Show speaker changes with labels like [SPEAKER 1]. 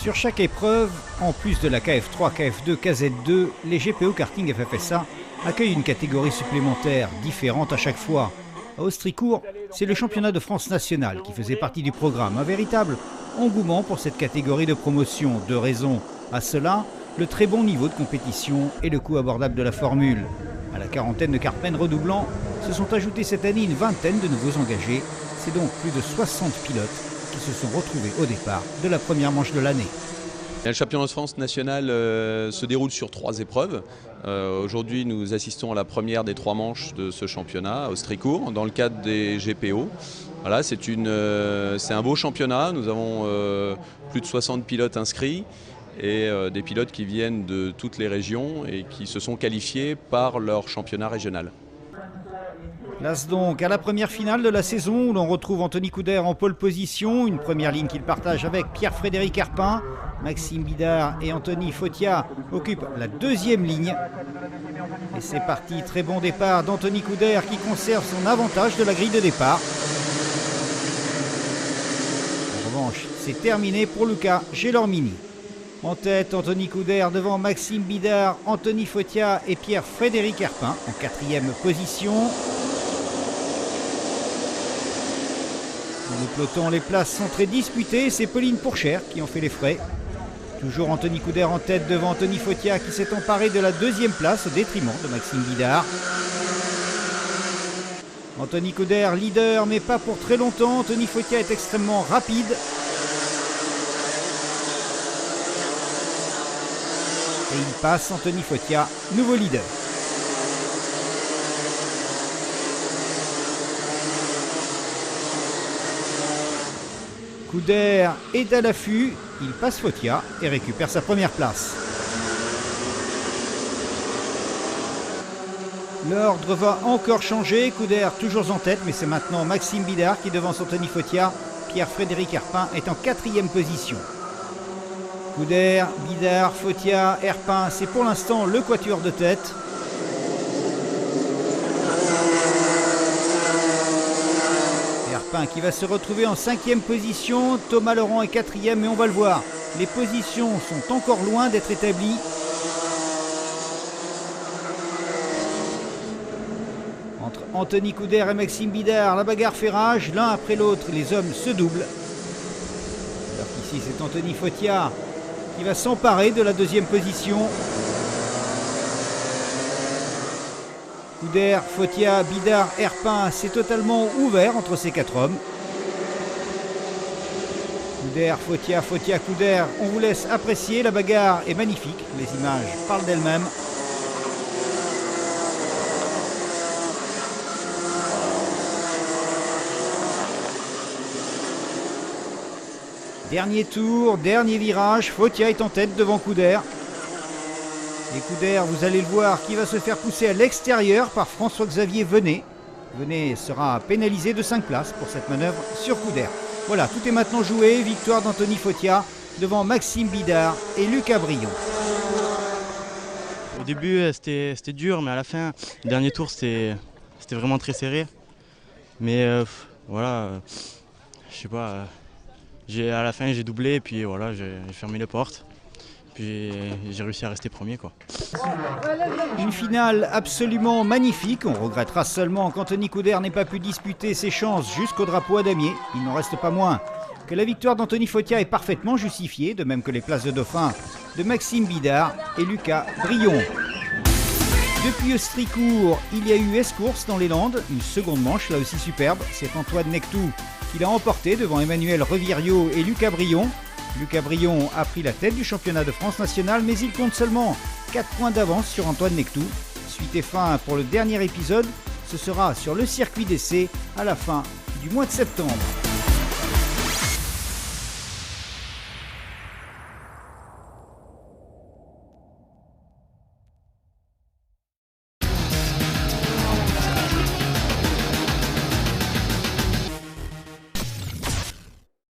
[SPEAKER 1] Sur chaque épreuve, en plus de la KF3, KF2, KZ2, les GPO Karting FFSA accueillent une catégorie supplémentaire, différente à chaque fois. À Austricourt, c'est le championnat de France national qui faisait partie du programme. Un véritable engouement pour cette catégorie de promotion. Deux raisons à cela, le très bon niveau de compétition et le coût abordable de la formule. À la quarantaine de Carpen redoublants, se sont ajoutés cette année une vingtaine de nouveaux engagés. C'est donc plus de 60 pilotes qui se sont retrouvés au départ de la première manche de l'année.
[SPEAKER 2] Le championnat de France national se déroule sur 3 épreuves. Aujourd'hui, nous assistons à la première des 3 manches de ce championnat à Austricourt, dans le cadre des GPO. Voilà, c'est un beau championnat. Nous avons plus de 60 pilotes inscrits et des pilotes qui viennent de toutes les régions et qui se sont qualifiés par leur championnat régional.
[SPEAKER 1] Place donc à la première finale de la saison où l'on retrouve Anthony Couder en pole position, une première ligne qu'il partage avec Pierre-Frédéric Herpin. Maxime Bidard et Anthony Fotia occupent la deuxième ligne. Et c'est parti, très bon départ d'Anthony Couder qui conserve son avantage de la grille de départ. En revanche, c'est terminé pour Luca Gelormini. En tête, Anthony Couder devant Maxime Bidard, Anthony Fotia et Pierre-Frédéric Herpin en quatrième position. Dans le peloton, les places sont très disputées. C'est Pauline Pourchère qui en fait les frais. Toujours Anthony Couder en tête devant Anthony Fotia qui s'est emparé de la deuxième place au détriment de Maxime Bidard. Anthony Couder leader mais pas pour très longtemps. Anthony Fotia est extrêmement rapide. Et il passe Anthony Fotia, nouveau leader. Couder est à l'affût, il passe Fotia et récupère sa première place. L'ordre va encore changer, Couder toujours en tête, mais c'est maintenant Maxime Bidard qui devance Anthony Fotia. Pierre-Frédéric Herpin est en quatrième position. Couder, Bidard, Fotia, Herpin, c'est pour l'instant le quatuor de tête. Herpin qui va se retrouver en cinquième position, Thomas Laurent est quatrième, mais on va le voir. Les positions sont encore loin d'être établies. Entre Anthony Couder et Maxime Bidard, la bagarre fait rage, l'un après l'autre, les hommes se doublent. Alors qu'ici c'est Anthony Fotia qui va s'emparer de la deuxième position. Couder, Fotia, Bidard, Herpin, c'est totalement ouvert entre ces 4 hommes. Couder, Fotia, Fotia, Couder, on vous laisse apprécier, la bagarre est magnifique, les images parlent d'elles-mêmes. Dernier tour, dernier virage, Fotia est en tête devant Couder. Et Couder, vous allez le voir, qui va se faire pousser à l'extérieur par François-Xavier Venet. Venet sera pénalisé de 5 places pour cette manœuvre sur Couder. Voilà, tout est maintenant joué. Victoire d'Anthony Fotia devant Maxime Bidard et Lucas Brion.
[SPEAKER 3] Au début, c'était dur, mais à la fin, le dernier tour, c'était vraiment très serré. Mais voilà, je sais pas, à la fin, j'ai doublé et puis voilà, j'ai fermé les portes. Puis j'ai réussi à rester premier, quoi.
[SPEAKER 1] Une finale absolument magnifique. On regrettera seulement qu'Anthony Couder n'ait pas pu disputer ses chances jusqu'au drapeau à damier. Il n'en reste pas moins que la victoire d'Anthony Fotia est parfaitement justifiée, de même que les places de dauphin de Maxime Bidard et Lucas Brion. Depuis Austricourt, il y a eu Escourse dans les Landes, une seconde manche là aussi superbe. C'est Antoine Nectou qui l'a emporté devant Emmanuel Revirio et Lucas Brion. Lucas Brion a pris la tête du championnat de France national, mais il compte seulement 4 points d'avance sur Antoine Nectou. Suite et fin pour le dernier épisode, ce sera sur le circuit d'essai à la fin du mois de septembre.